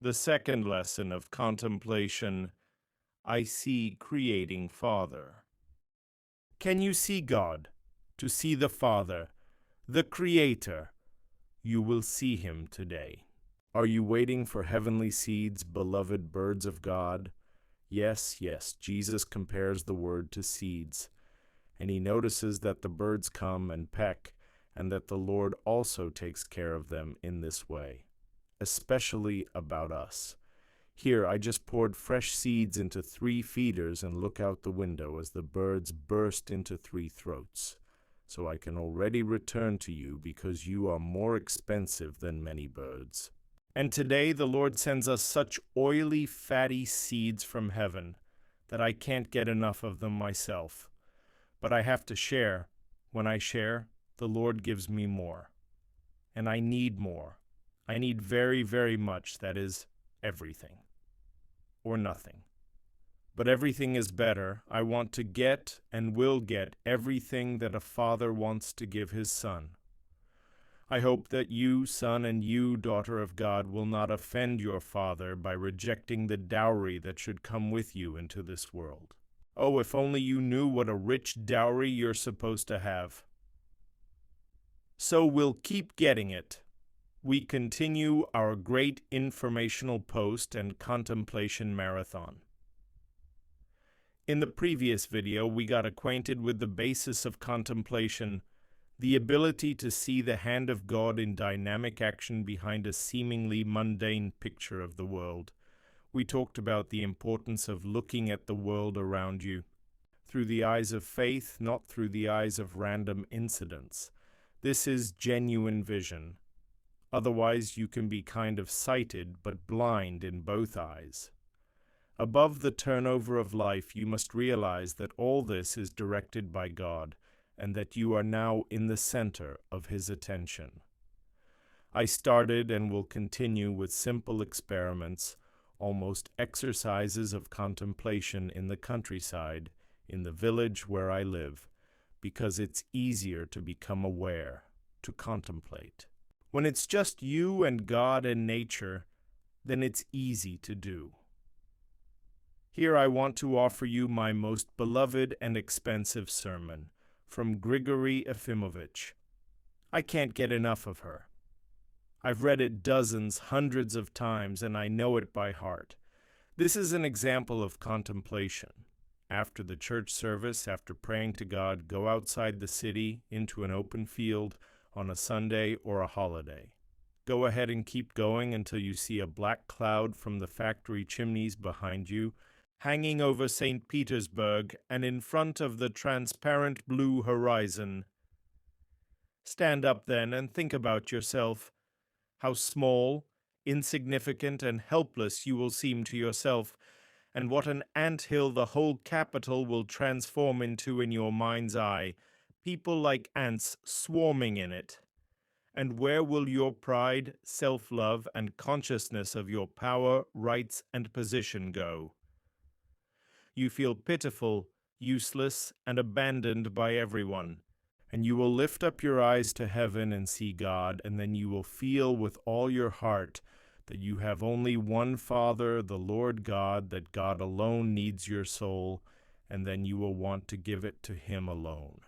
The second lesson of contemplation, I see creating Father. Can you see God? To see the Father, the Creator, you will see Him today. Are you waiting for heavenly seeds, beloved birds of God? Yes, yes, Jesus compares the word to seeds, and He notices that the birds come and peck, and that the Lord also takes care of them in this way, especially about us. Here, I just poured fresh seeds into 3 feeders and look out the window as the birds burst into 3 throats. So I can already return to you because you are more expensive than many birds. And today the Lord sends us such oily, fatty seeds from heaven that I can't get enough of them myself. But I have to share. When I share, the Lord gives me more. And I need more. I need very, very much, that is, everything. Or nothing. But everything is better. I want to get and will get everything that a father wants to give his son. I hope that you, son, and you, daughter of God, will not offend your father by rejecting the dowry that should come with you into this world. Oh, if only you knew what a rich dowry you're supposed to have. So we'll keep getting it. We continue our great informational post and contemplation marathon. In the previous video, we got acquainted with the basis of contemplation, the ability to see the hand of God in dynamic action behind a seemingly mundane picture of the world. We talked about the importance of looking at the world around you through the eyes of faith, not through the eyes of random incidents. This is genuine vision. Otherwise, you can be kind of sighted but blind in both eyes. Above the turnover of life, you must realize that all this is directed by God, and that you are now in the center of His attention. I started and will continue with simple experiments, almost exercises of contemplation in the countryside, in the village where I live, because it's easier to become aware, to contemplate. When it's just you and God and nature, then it's easy to do. Here I want to offer you my most beloved and expensive sermon from Grigory Efimovich. I can't get enough of her. I've read it dozens, hundreds of times, and I know it by heart. This is an example of contemplation. After the church service, after praying to God, go outside the city into an open field on a Sunday or a holiday. Go ahead and keep going until you see a black cloud from the factory chimneys behind you, hanging over St. Petersburg and in front of the transparent blue horizon. Stand up then and think about yourself, how small, insignificant, and helpless you will seem to yourself, and what an anthill the whole capital will transform into in your mind's eye, people like ants swarming in it. And where will your pride, self-love, and consciousness of your power, rights, and position go? You feel pitiful, useless, and abandoned by everyone. And you will lift up your eyes to heaven and see God, and then you will feel with all your heart that you have only one Father, the Lord God, that God alone needs your soul, and then you will want to give it to Him alone.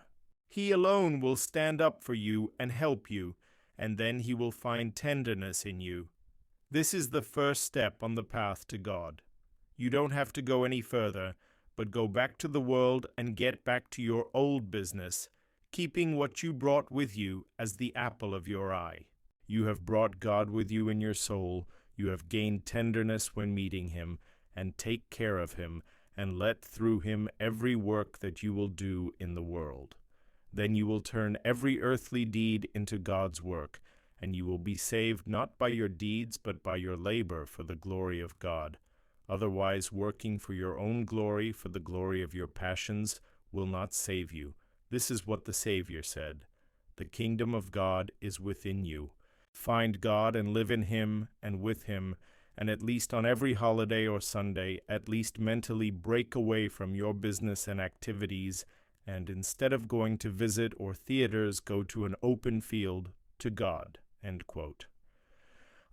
He alone will stand up for you and help you, and then He will find tenderness in you. This is the first step on the path to God. You don't have to go any further, but go back to the world and get back to your old business, keeping what you brought with you as the apple of your eye. You have brought God with you in your soul, you have gained tenderness when meeting Him, and take care of Him, and let through Him every work that you will do in the world. Then you will turn every earthly deed into God's work, and you will be saved not by your deeds but by your labor for the glory of God. Otherwise, working for your own glory, for the glory of your passions, will not save you. This is what the Savior said. The kingdom of God is within you. Find God and live in Him and with Him, and at least on every holiday or Sunday, at least mentally break away from your business and activities, and instead of going to visit or theaters, go to an open field to God." End quote.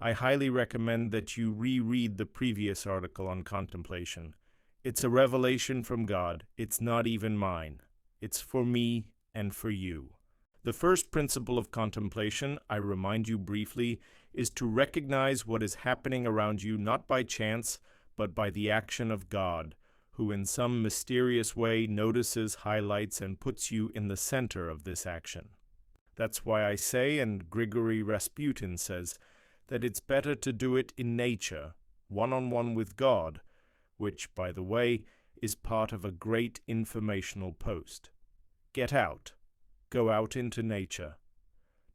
I highly recommend that you reread the previous article on contemplation. It's a revelation from God. It's not even mine. It's for me and for you. The first principle of contemplation, I remind you briefly, is to recognize what is happening around you not by chance, but by the action of God, who in some mysterious way notices, highlights, and puts you in the center of this action. That's why I say, and Grigory Rasputin says, that it's better to do it in nature, one-on-one with God, which, by the way, is part of a great informational post. Get out. Go out into nature,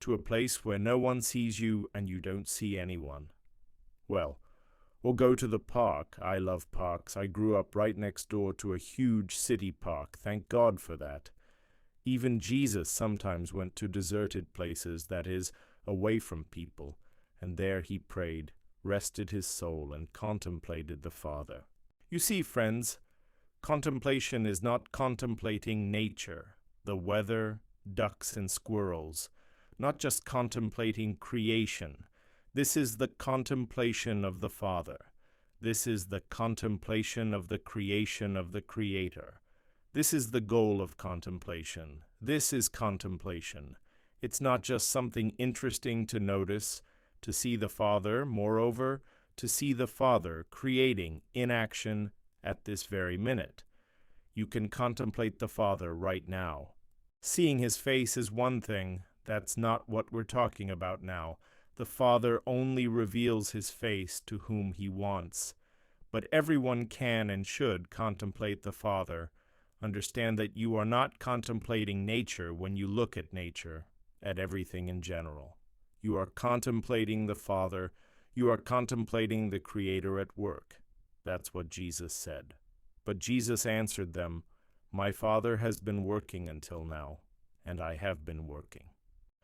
to a place where no one sees you and you don't see anyone. Well, or go to the park. I love parks. I grew up right next door to a huge city park. Thank God for that. Even Jesus sometimes went to deserted places, that is, away from people, and there he prayed, rested his soul, and contemplated the Father. You see, friends, contemplation is not contemplating nature, the weather, ducks and squirrels, not just contemplating creation. This is the contemplation of the Father. This is the contemplation of the creation of the Creator. This is the goal of contemplation. This is contemplation. It's not just something interesting to notice, to see the Father, moreover, to see the Father creating in action at this very minute. You can contemplate the Father right now. Seeing his face is one thing. That's not what we're talking about now. The Father only reveals his face to whom he wants. But everyone can and should contemplate the Father. Understand that you are not contemplating nature when you look at nature, at everything in general. You are contemplating the Father. You are contemplating the Creator at work. That's what Jesus said. But Jesus answered them, "My Father has been working until now, and I have been working."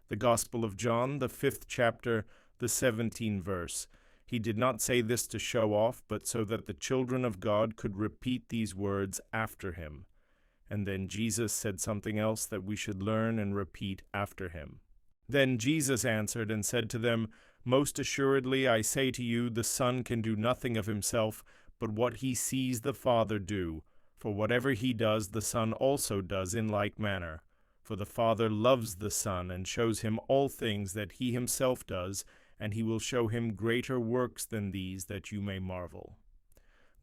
The Gospel of John, the 5th chapter, the 17th verse. He did not say this to show off, but so that the children of God could repeat these words after him. And then Jesus said something else that we should learn and repeat after him. Then Jesus answered and said to them, "Most assuredly I say to you, the Son can do nothing of himself, but what he sees the Father do. For whatever he does, the Son also does in like manner. For the Father loves the Son and shows him all things that he himself does, and he will show him greater works than these, that you may marvel."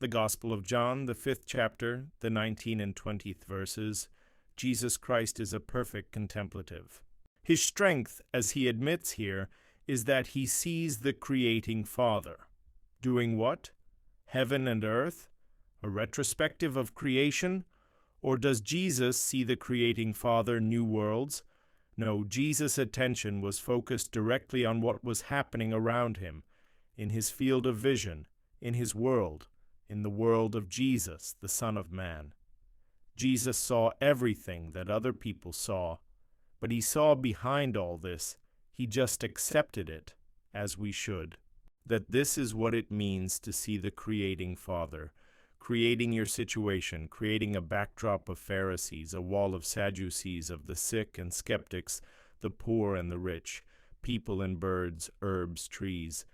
The Gospel of John, the 5th chapter, the 19th and 20th verses. Jesus Christ is a perfect contemplative. His strength, as he admits here, is that he sees the creating Father. Doing what? Heaven and earth? A retrospective of creation? Or does Jesus see the creating Father new worlds? No, Jesus' attention was focused directly on what was happening around him, in his field of vision, in his world, in the world of Jesus, the Son of Man. Jesus saw everything that other people saw, but he saw behind all this. He just accepted it, as we should. That this is what it means to see the creating Father, creating your situation, creating a backdrop of Pharisees, a wall of Sadducees, of the sick and skeptics, the poor and the rich, people and birds, herbs, trees.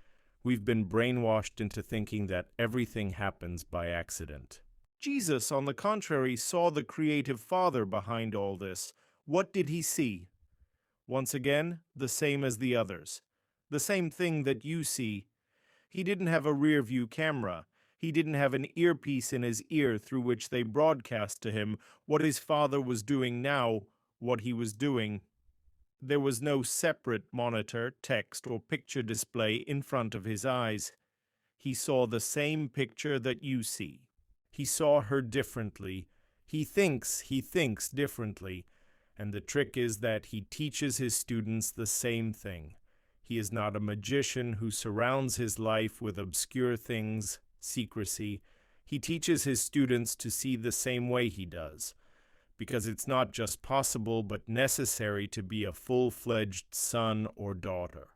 We've been brainwashed into thinking that everything happens by accident. Jesus, on the contrary, saw the creative Father behind all this. What did he see? Once again, the same as the others. The same thing that you see. He didn't have a rear-view camera. He didn't have an earpiece in his ear through which they broadcast to him what his Father was doing now, what he was doing. There was no separate monitor, text, or picture display in front of his eyes. He saw the same picture that you see. He saw her differently. He thinks differently. And the trick is that he teaches his students the same thing. He is not a magician who surrounds his life with obscure things, secrecy. He teaches his students to see the same way he does, because it's not just possible but necessary to be a full-fledged son or daughter.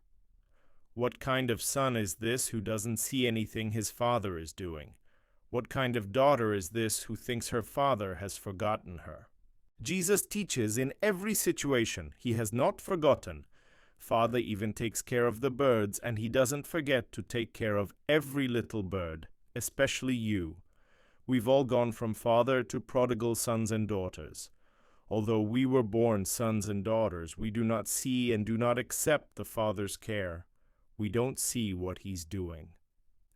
What kind of son is this who doesn't see anything his father is doing? What kind of daughter is this who thinks her father has forgotten her? Jesus teaches in every situation. He has not forgotten. Father even takes care of the birds, and he doesn't forget to take care of every little bird, especially you. We've all gone from father to prodigal sons and daughters. Although we were born sons and daughters, we do not see and do not accept the Father's care. We don't see what he's doing.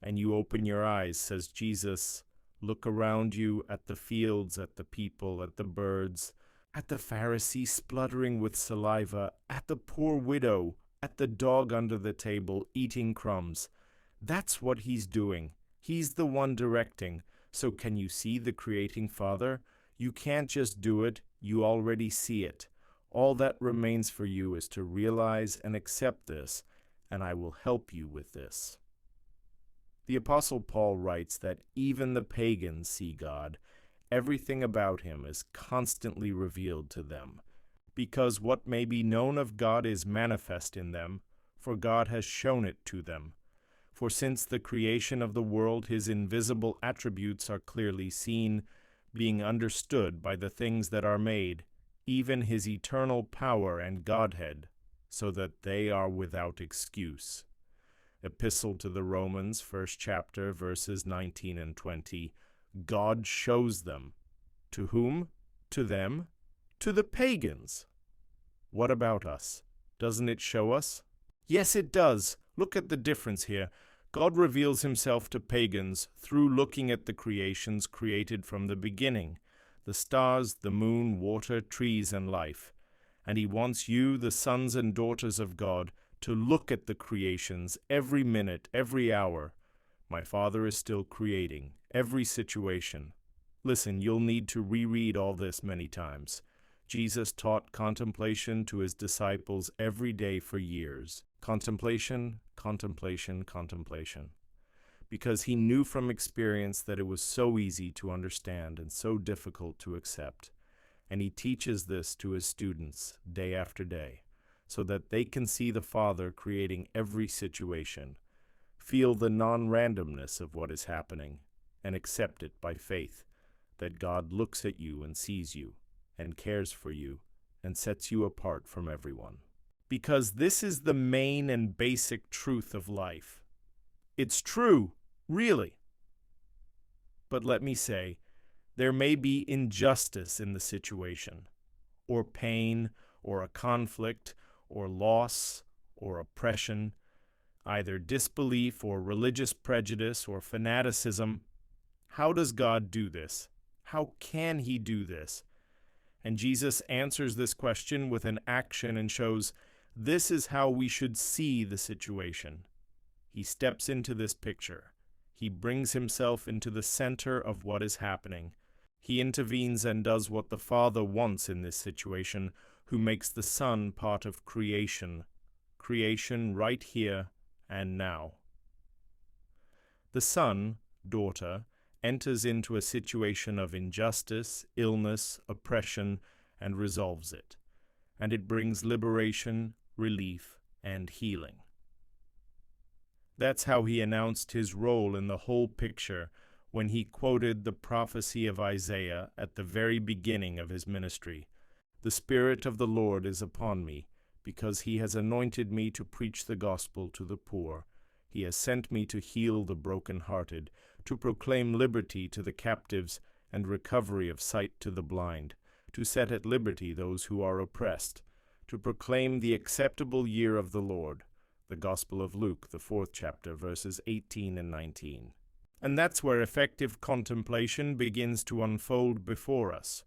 And you open your eyes, says Jesus. Look around you at the fields, at the people, at the birds, at the Pharisee spluttering with saliva, at the poor widow, at the dog under the table eating crumbs. That's what he's doing. He's the one directing. So can you see the creating Father? You can't just do it, you already see it. All that remains for you is to realize and accept this, and I will help you with this. The Apostle Paul writes that even the pagans see God. Everything about him is constantly revealed to them, because what may be known of God is manifest in them, for God has shown it to them. For since the creation of the world his invisible attributes are clearly seen, being understood by the things that are made, even his eternal power and Godhead, so that they are without excuse. Epistle to the Romans, 1st chapter, verses 19 and 20. God shows them. To whom? To them? To the pagans. What about us? Doesn't it show us? Yes, it does. Look at the difference here. God reveals himself to pagans through looking at the creations created from the beginning, the stars, the moon, water, trees, and life. And he wants you, the sons and daughters of God, to look at the creations every minute, every hour. My Father is still creating, every situation. Listen, you'll need to reread all this many times. Jesus taught contemplation to his disciples every day for years. Contemplation, contemplation, contemplation. Because he knew from experience that it was so easy to understand and so difficult to accept. And he teaches this to his students day after day, so that they can see the Father creating every situation, feel the non-randomness of what is happening, and accept it by faith, that God looks at you and sees you, and cares for you, and sets you apart from everyone. Because this is the main and basic truth of life. It's true, really. But let me say, there may be injustice in the situation, or pain, or a conflict, or loss, or oppression, either disbelief or religious prejudice or fanaticism. How does God do this? How can he do this? And Jesus answers this question with an action and shows this is how we should see the situation. He steps into this picture. He brings himself into the center of what is happening. He intervenes and does what the Father wants in this situation, who makes the Son part of creation. Creation right here and now. The Son, daughter, enters into a situation of injustice, illness, oppression, and resolves it. And it brings liberation, relief, and healing. That's how he announced his role in the whole picture when he quoted the prophecy of Isaiah at the very beginning of his ministry. The Spirit of the Lord is upon me, because he has anointed me to preach the gospel to the poor. He has sent me to heal the broken-hearted, to proclaim liberty to the captives and recovery of sight to the blind, to set at liberty those who are oppressed, to proclaim the acceptable year of the Lord. The Gospel of Luke, the 4th chapter, verses 18 and 19. And that's where effective contemplation begins to unfold before us.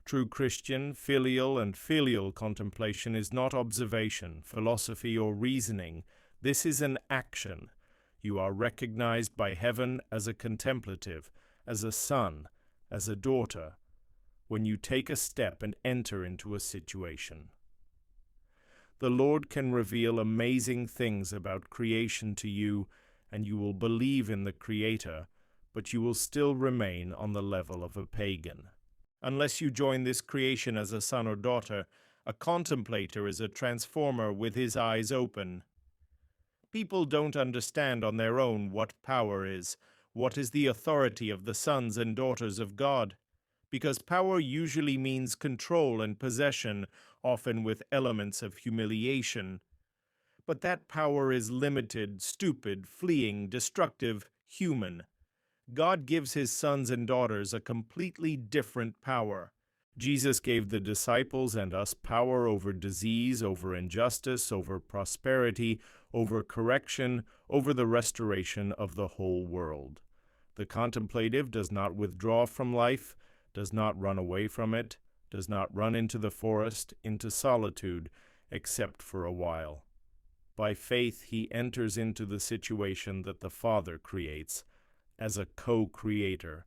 True Christian, filial and filial contemplation is not observation, philosophy, or reasoning. This is an action. You are recognized by heaven as a contemplative, as a son, as a daughter, when you take a step and enter into a situation. The Lord can reveal amazing things about creation to you, and you will believe in the Creator, but you will still remain on the level of a pagan. Unless you join this creation as a son or daughter, a contemplator is a transformer with his eyes open. People don't understand on their own what power is, what is the authority of the sons and daughters of God, because power usually means control and possession, often with elements of humiliation. But that power is limited, stupid, fleeing, destructive, human. God gives his sons and daughters a completely different power. Jesus gave the disciples and us power over disease, over injustice, over prosperity, over correction, over the restoration of the whole world. The contemplative does not withdraw from life, does not run away from it, does not run into the forest, into solitude, except for a while. By faith, he enters into the situation that the Father creates, as a co-creator.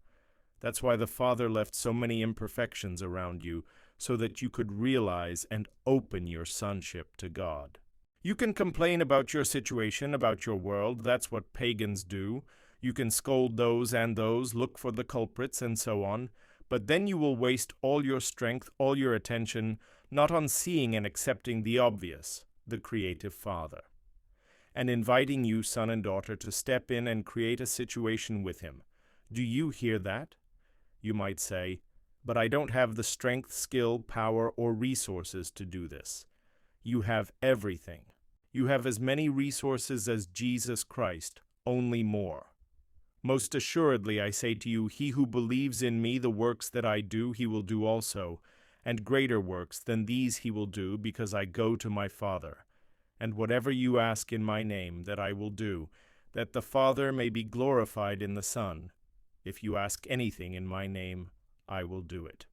That's why the Father left so many imperfections around you, so that you could realize and open your sonship to God. You can complain about your situation, about your world. That's what pagans do. You can scold those and those, look for the culprits, and so on. But then you will waste all your strength, all your attention, not on seeing and accepting the obvious, the creative Father, and inviting you, son and daughter, to step in and create a situation with him. Do you hear that? You might say, but I don't have the strength, skill, power, or resources to do this. You have everything. You have as many resources as Jesus Christ, only more. Most assuredly, I say to you, he who believes in me, the works that I do, he will do also, and greater works than these he will do, because I go to my Father. And whatever you ask in my name, that I will do, that the Father may be glorified in the Son. If you ask anything in my name, I will do it.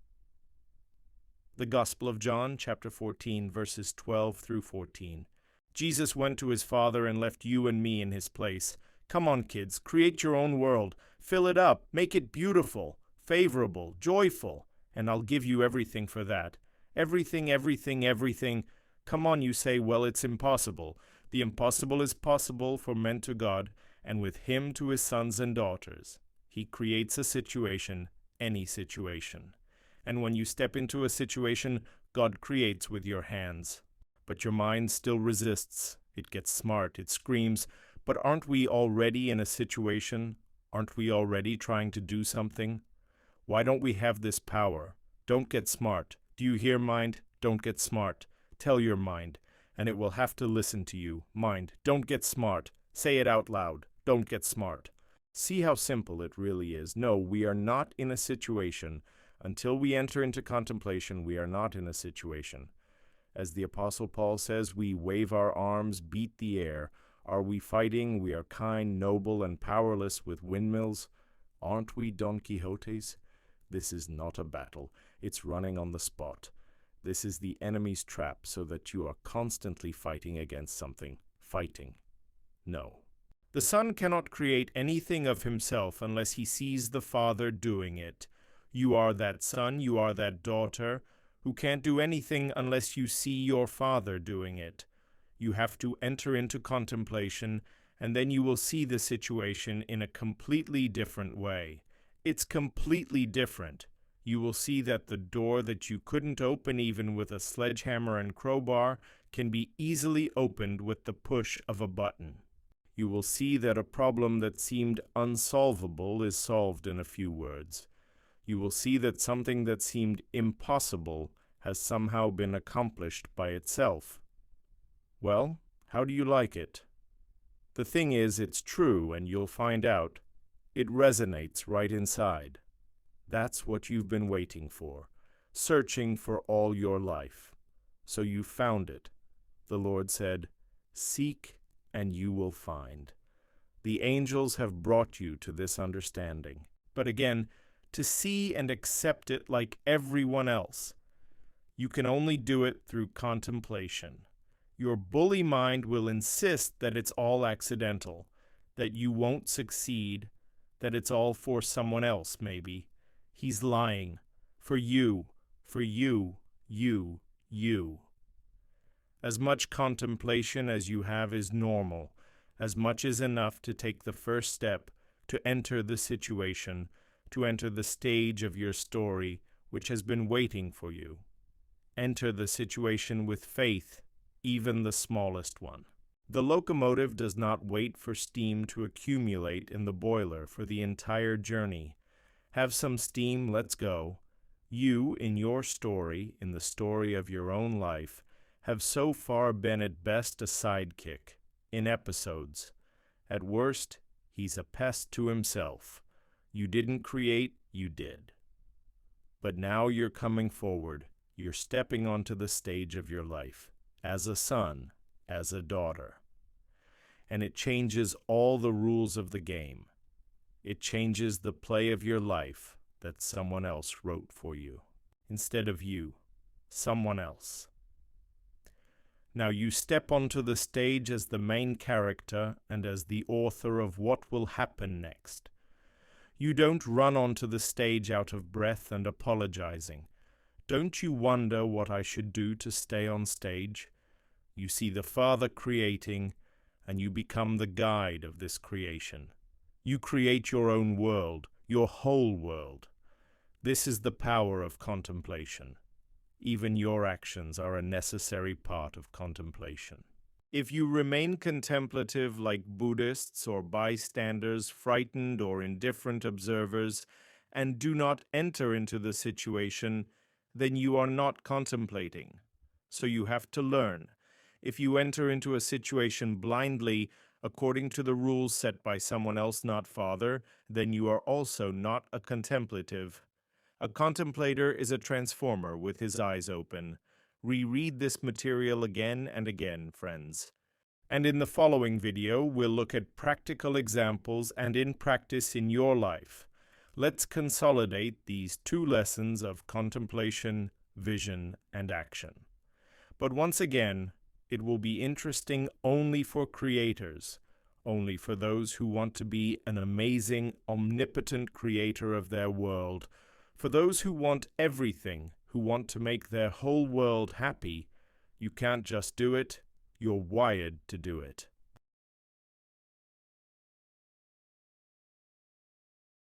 The Gospel of John, chapter 14, verses 12 through 14. Jesus went to his Father and left you and me in his place. Come on, kids, create your own world. Fill it up, make it beautiful, favorable, joyful, and I'll give you everything for that. Everything, everything, everything. Come on, you say, well, it's impossible. The impossible is possible for men to God, and with him to his sons and daughters. He creates a situation, any situation. And when you step into a situation, God creates with your hands. But your mind still resists. It gets smart. It screams, but aren't we already in a situation? Aren't we already trying to do something? Why don't we have this power? Don't get smart. Do you hear, mind? Don't get smart. Tell your mind, and it will have to listen to you. Mind, don't get smart. Say it out loud. Don't get smart. See how simple it really is. No, we are not in a situation. Until we enter into contemplation, we are not in a situation. As the Apostle Paul says, we wave our arms, beat the air. Are we fighting? We are kind, noble, and powerless with windmills. Aren't we Don Quixotes? This is not a battle. It's running on the spot. This is the enemy's trap, so that you are constantly fighting against something. Fighting. No. The Son cannot create anything of himself unless he sees the Father doing it. You are that son, you are that daughter, who can't do anything unless you see your Father doing it. You have to enter into contemplation, and then you will see the situation in a completely different way. It's completely different. You will see that the door that you couldn't open even with a sledgehammer and crowbar can be easily opened with the push of a button. You will see that a problem that seemed unsolvable is solved in a few words. You will see that something that seemed impossible has somehow been accomplished by itself. Well, how do you like it? The thing is, it's true, and you'll find out. It resonates right inside. That's what you've been waiting for, searching for all your life. So you found it. The Lord said, "Seek, and you will find." The angels have brought you to this understanding. But again, to see and accept it like everyone else, you can only do it through contemplation. Your bully mind will insist that it's all accidental, that you won't succeed, that it's all for someone else, maybe. He's lying. For you, you. As much contemplation as you have is normal. As much is enough to take the first step, to enter the situation, to enter the stage of your story which has been waiting for you. Enter the situation with faith, even the smallest one. The locomotive does not wait for steam to accumulate in the boiler for the entire journey. Have some steam, let's go. You, in your story, in the story of your own life, have so far been at best a sidekick, in episodes. At worst, he's a pest to himself. You didn't create, you did. But now you're coming forward. You're stepping onto the stage of your life, as a son, as a daughter. And it changes all the rules of the game. It changes the play of your life that someone else wrote for you. Instead of you, someone else. Now you step onto the stage as the main character and as the author of what will happen next. You don't run onto the stage out of breath and apologizing. Don't you wonder what I should do to stay on stage? You see the Father creating, and you become the guide of this creation. You create your own world, your whole world. This is the power of contemplation. Even your actions are a necessary part of contemplation. If you remain contemplative like Buddhists or bystanders, frightened or indifferent observers, and do not enter into the situation, then you are not contemplating. So you have to learn. If you enter into a situation blindly, according to the rules set by someone else not Father, then you are also not a contemplative. A contemplator is a transformer with his eyes open. Reread this material again and again, friends. And in the following video, we'll look at practical examples and in practice in your life. Let's consolidate these 2 lessons of contemplation, vision, and action. But once again, it will be interesting only for creators, only for those who want to be an amazing, omnipotent creator of their world. For those who want everything, who want to make their whole world happy, you can't just do it, you're wired to do it.